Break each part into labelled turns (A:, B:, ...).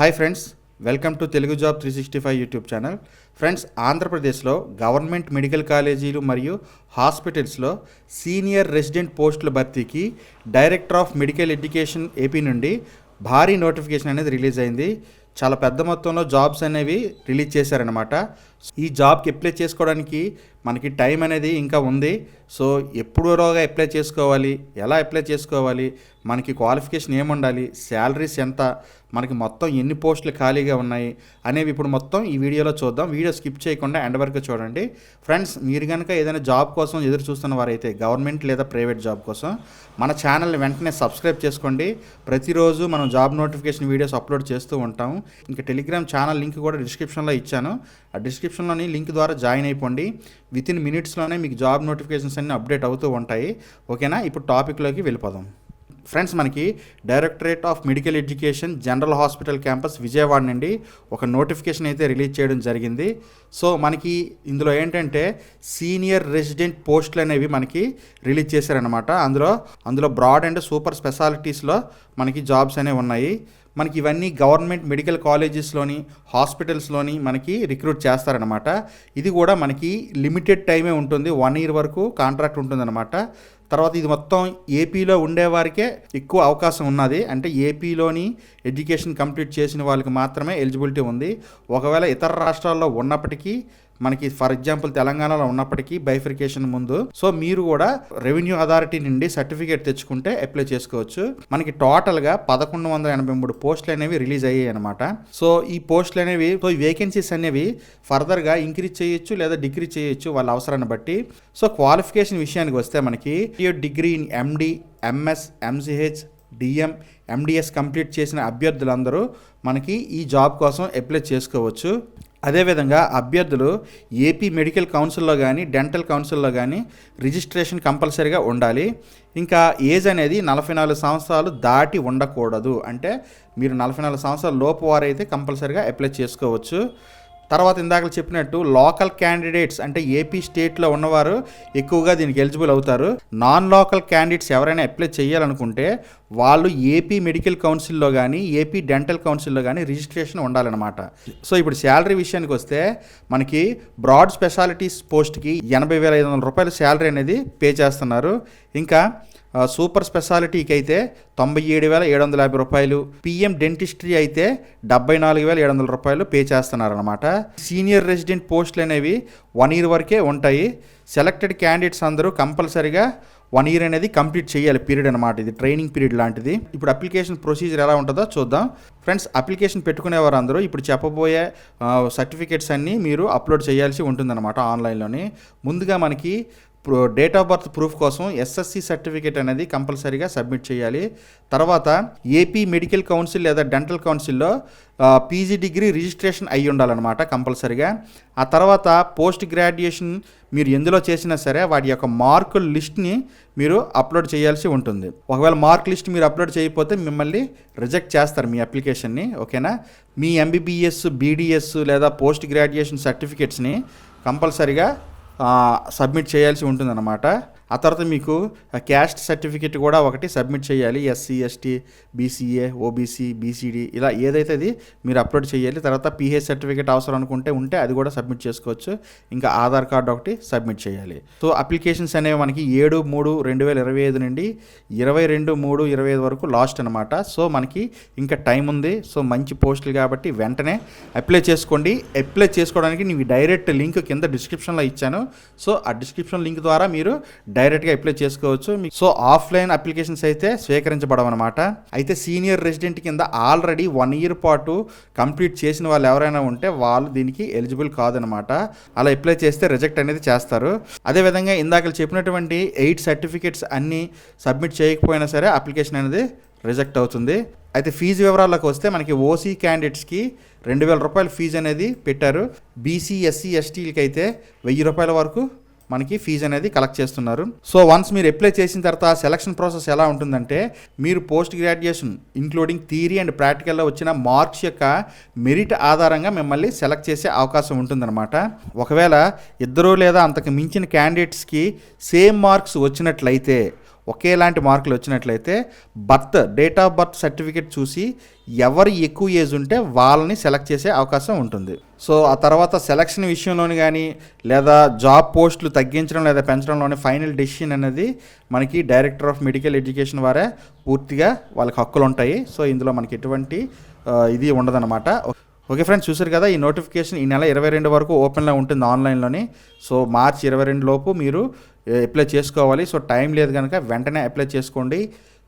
A: Hi friends, welcome to Telugu job 365 YouTube channel. Friends, ఆంధ్రప్రదేశ్లో government medical కాలేజీలు మరియు హాస్పిటల్స్లో సీనియర్ రెసిడెంట్ పోస్టుల భర్తీకి director of medical education AP నుండి భారీ నోటిఫికేషన్ అనేది రిలీజ్ అయింది. చాలా పెద్ద మొత్తంలో జాబ్స్ అనేవి రిలీజ్ చేశారనమాట. ఈ జాబ్కి అప్లై చేసుకోవడానికి మనకి టైం అనేది ఇంకా ఉంది. సో ఎప్పుడులోగా అప్లై చేసుకోవాలి, ఎలా అప్లై చేసుకోవాలి, మనకి క్వాలిఫికేషన్ ఏముండాలి, శాలరీస్ ఎంత, మనకి మొత్తం ఎన్ని పోస్టులు ఖాళీగా ఉన్నాయి అనేవి ఇప్పుడు మొత్తం ఈ వీడియోలో చూద్దాం. వీడియో స్కిప్ చేయకుండా ఎండ్ వరకు చూడండి. ఫ్రెండ్స్, మీరు కనుక ఏదైనా జాబ్ కోసం ఎదురు చూస్తున్న వారైతే గవర్నమెంట్ లేదా ప్రైవేట్ జాబ్ కోసం మన ఛానల్ని వెంటనే సబ్స్క్రైబ్ చేసుకోండి. ప్రతిరోజు మనం జాబ్ నోటిఫికేషన్ వీడియోస్ అప్లోడ్ చేస్తూ ఉంటాం. ఇంకా టెలిగ్రామ్ ఛానల్ లింక్ కూడా డిస్క్రిప్షన్లో ఇచ్చాను. ఆ డిస్క్రిప్షన్లోని లింక్ ద్వారా జాయిన్ అయిపోండి. వితిన్ మినిట్స్లోనే మీకు జాబ్ నోటిఫికేషన్స్ అన్నీ అప్డేట్ అవుతూ ఉంటాయి. ఓకేనా? ఇప్పుడు టాపిక్లోకి వెళ్ళిపోదాం. ఫ్రెండ్స్, మనకి directorate of medical education general hospital campus Vijayawada నుండి ఒక నోటిఫికేషన్ అయితే రిలీజ్ చేయడం జరిగింది. సో మనకి ఇందులో ఏంటంటే సీనియర్ రెసిడెంట్ పోస్టులు అనేవి మనకి రిలీజ్ చేశారనమాట. అందులో బ్రాడ్ అండ్ సూపర్ స్పెషాలిటీస్లో మనకి జాబ్స్ అనేవి ఉన్నాయి. మనకి ఇవన్నీ గవర్నమెంట్ మెడికల్ కాలేజెస్లోని హాస్పిటల్స్లోని మనకి రిక్రూట్ చేస్తారనమాట. ఇది కూడా మనకి లిమిటెడ్ టైమే ఉంటుంది, 1 year వరకు కాంట్రాక్ట్ ఉంటుందన్నమాట. తర్వాత ఇది మొత్తం ఏపీలో ఉండేవారికే ఎక్కువ అవకాశం ఉన్నది. అంటే ఏపీలోని ఎడ్యుకేషన్ కంప్లీట్ చేసిన వాళ్ళకి మాత్రమే ఎలిజిబిలిటీ ఉంది. ఒకవేళ ఇతర రాష్ట్రాల్లో ఉన్నప్పటికీ, మనకి ఫర్ ఎగ్జాంపుల్ తెలంగాణలో ఉన్నప్పటికీ బైఫర్కేషన్ ముందు, సో మీరు కూడా రెవెన్యూ అథారిటీ నుండి సర్టిఫికేట్ తెచ్చుకుంటే అప్లై చేసుకోవచ్చు. మనకి టోటల్గా 1183 పోస్టులు అనేవి రిలీజ్ అయ్యాయి అనమాట. సో ఈ పోస్టులు అనేవి, సో ఈ వేకెన్సీస్ అనేవి ఫర్దర్గా ఇంక్రీజ్ చేయొచ్చు లేదా డిక్రీజ్ చేయొచ్చు వాళ్ళ అవసరాన్ని బట్టి. సో క్వాలిఫికేషన్ విషయానికి వస్తే మనకి degree in MD, MS, MCh, DM, MDS complete చేసిన అభ్యర్థులందరూ మనకి ఈ జాబ్ కోసం అప్లై చేసుకోవచ్చు. అదేవిధంగా అభ్యర్థులు ఏపీ మెడికల్ కౌన్సిల్లో కానీ డెంటల్ కౌన్సిల్లో కానీ రిజిస్ట్రేషన్ కంపల్సరీగా ఉండాలి. ఇంకా ఏజ్ అనేది 44 సంవత్సరాలు దాటి ఉండకూడదు. అంటే మీరు 44 సంవత్సరాల లోపు వారైతే కంపల్సరీగా అప్లై చేసుకోవచ్చు. తర్వాత ఇందాక చెప్పినట్టు లోకల్ క్యాండిడేట్స్ అంటే ఏపీ స్టేట్లో ఉన్నవారు ఎక్కువగా దీనికి ఎలిజిబుల్ అవుతారు. నాన్ లోకల్ క్యాండిడేట్స్ ఎవరైనా అప్లై చేయాలనుకుంటే వాళ్ళు ఏపీ మెడికల్ కౌన్సిల్లో కానీ ఏపీ డెంటల్ కౌన్సిల్లో కానీ రిజిస్ట్రేషన్ ఉండాలన్నమాట. సో ఇప్పుడు శాలరీ విషయానికి వస్తే మనకి బ్రాడ్ స్పెషాలిటీస్ పోస్ట్కి 80,500 రూపాయలు శాలరీ అనేది పే చేస్తున్నారు. ఇంకా సూపర్ స్పెషాలిటీకి అయితే 97,750 రూపాయలు, పిఎం డెంటిస్ట్రీ అయితే 74,700 రూపాయలు పే చేస్తున్నారనమాట. సీనియర్ రెసిడెంట్ పోస్టులు అనేవి 1 year వరకే ఉంటాయి. సెలెక్టెడ్ క్యాండిడేట్స్ అందరూ కంపల్సరీగా 1 year అనేది కంప్లీట్ చేయాలి పీరియడ్ అనమాట. ఇది ట్రైనింగ్ పీరియడ్ లాంటిది. ఇప్పుడు అప్లికేషన్ ప్రొసీజర్ ఎలా ఉంటుందో చూద్దాం. ఫ్రెండ్స్, అప్లికేషన్ పెట్టుకునేవారు అందరూ ఇప్పుడు చెప్పబోయే సర్టిఫికేట్స్ అన్నీ మీరు అప్లోడ్ చేయాల్సి ఉంటుందన్నమాట ఆన్లైన్లోనే. ముందుగా మనకి డేట్ ఆఫ్ బర్త్ ప్రూఫ్ కోసం ఎస్ఎస్సి సర్టిఫికేట్ అనేది కంపల్సరీగా సబ్మిట్ చేయాలి. తర్వాత ఏపీ మెడికల్ కౌన్సిల్ లేదా డెంటల్ కౌన్సిల్లో పీజీ డిగ్రీ రిజిస్ట్రేషన్ అయ్యి ఉండాలన్నమాట కంపల్సరీగా. ఆ తర్వాత పోస్ట్ గ్రాడ్యుయేషన్ మీరు ఎందులో చేసినా సరే వాటి యొక్క మార్కుల లిస్ట్ని మీరు అప్లోడ్ చేయాల్సి ఉంటుంది. ఒకవేళ మార్క్ లిస్ట్ మీరు అప్లోడ్ చేయకపోతే మిమ్మల్ని రిజెక్ట్ చేస్తారు మీ అప్లికేషన్ని. ఓకేనా? మీ ఎంబీబీఎస్, బీడీఎస్ లేదా పోస్ట్ గ్రాడ్యుయేషన్ సర్టిఫికేట్స్ని కంపల్సరీగా సబ్మిట్ చేయాల్సి ఉంటుందన్నమాట. ఆ తర్వాత మీకు క్యాస్ట్ సర్టిఫికేట్ కూడా ఒకటి సబ్మిట్ చేయాలి. SC, ST, BCA, OBC, BCD ఇలా ఏదైతే అది మీరు అప్లోడ్ చేయాలి. తర్వాత పీహెచ్ సర్టిఫికేట్ అవసరం అనుకుంటే అది కూడా సబ్మిట్ చేసుకోవచ్చు. ఇంకా ఆధార్ కార్డు ఒకటి సబ్మిట్ చేయాలి. సో అప్లికేషన్స్ అనేవి మనకి 7/3/2025 నుండి 22/3/25 వరకు లాస్ట్ అనమాట. సో మనకి ఇంకా టైం ఉంది. సో మంచి పోస్టులు కాబట్టి వెంటనే అప్లై చేసుకోండి. అప్లై చేసుకోవడానికి నేను డైరెక్ట్ లింక్ కింద డిస్క్రిప్షన్లో ఇచ్చాను. సో ఆ డిస్క్రిప్షన్ లింక్ ద్వారా మీరు డైరెక్ట్గా అప్లై చేసుకోవచ్చు. సో ఆఫ్లైన్ అప్లికేషన్స్ అయితే స్వీకరించబడవన్నమాట. అయితే సీనియర్ రెసిడెంట్ కింద ఆల్రెడీ 1 year పాటు కంప్లీట్ చేసిన వాళ్ళు ఎవరైనా ఉంటే వాళ్ళు దీనికి ఎలిజిబుల్ కాదనమాట. అలా అప్లై చేస్తే రిజెక్ట్ అనేది చేస్తారు. అదేవిధంగా ఇందాక చెప్పినటువంటి 8 సర్టిఫికేట్స్ అన్నీ సబ్మిట్ చేయకపోయినా సరే అప్లికేషన్ అనేది రిజెక్ట్ అవుతుంది. అయితే ఫీజు వివరాలకు వస్తే మనకి ఓసీ క్యాండిడేట్స్కి 2,000 రూపాయలు ఫీజు అనేది పెట్టారు. బీసీ, ఎస్సీ, ఎస్టీలకి అయితే 1,000 రూపాయల వరకు మనకి ఫీజు అనేది కలెక్ట్ చేస్తున్నారు. సో వన్స్ మీరు అప్లై చేసిన తర్వాత సెలక్షన్ ప్రాసెస్ ఎలా ఉంటుందంటే మీరు post graduation including theory and ప్రాక్టికల్లో వచ్చిన మార్క్స్ యొక్క మెరిట్ ఆధారంగా మిమ్మల్ని సెలెక్ట్ చేసే అవకాశం ఉంటుందన్నమాట. ఒకవేళ 2 లేదా అంతకు మించిన క్యాండిడేట్స్కి సేమ్ మార్క్స్ వచ్చినట్లయితే ఒకేలాంటి మార్కులు వచ్చినట్లయితే డేట్ ఆఫ్ బర్త్ సర్టిఫికేట్ చూసి ఎవరు ఎక్కువ ఏజ్ ఉంటే వాళ్ళని సెలెక్ట్ చేసే అవకాశం ఉంటుంది. సో ఆ తర్వాత సెలక్షన్ విషయంలోని కానీ లేదా జాబ్ పోస్టులు తగ్గించడం లేదా పెంచడంలోని ఫైనల్ డెసిషన్ అనేది మనకి డైరెక్టర్ ఆఫ్ మెడికల్ ఎడ్యుకేషన్ వారే పూర్తిగా వాళ్ళకి హక్కులు ఉంటాయి. సో ఇందులో మనకి ఎటువంటి ఇది ఉండదన్నమాట. ఓకే ఫ్రెండ్స్, చూసారు కదా, ఈ నోటిఫికేషన్ ఈ నెల 22 వరకు ఓపెన్లో ఉంటుంది ఆన్లైన్లోని. సో మార్చి 22 లోపు మీరు అప్లై చేసుకోవాలి. సో టైం లేదు కనుక వెంటనే అప్లై చేసుకోండి.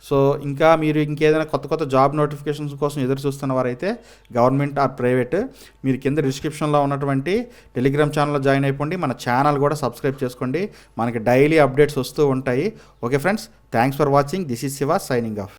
A: సో ఇంకా మీరు ఇంకేదైనా కొత్త జాబ్ నోటిఫికేషన్స్ కోసం ఎదురు చూస్తున్న వారైతే గవర్నమెంట్ ఆర్ ప్రైవేట్ మీరు కింద డిస్క్రిప్షన్లో ఉన్నటువంటి టెలిగ్రామ్ ఛానల్లో జాయిన్ అయిపోండి. మన ఛానల్ కూడా సబ్స్క్రైబ్ చేసుకోండి, మనకి డైలీ అప్డేట్స్ వస్తూ ఉంటాయి. Okay friends, thanks for watching. This is Shiva signing off.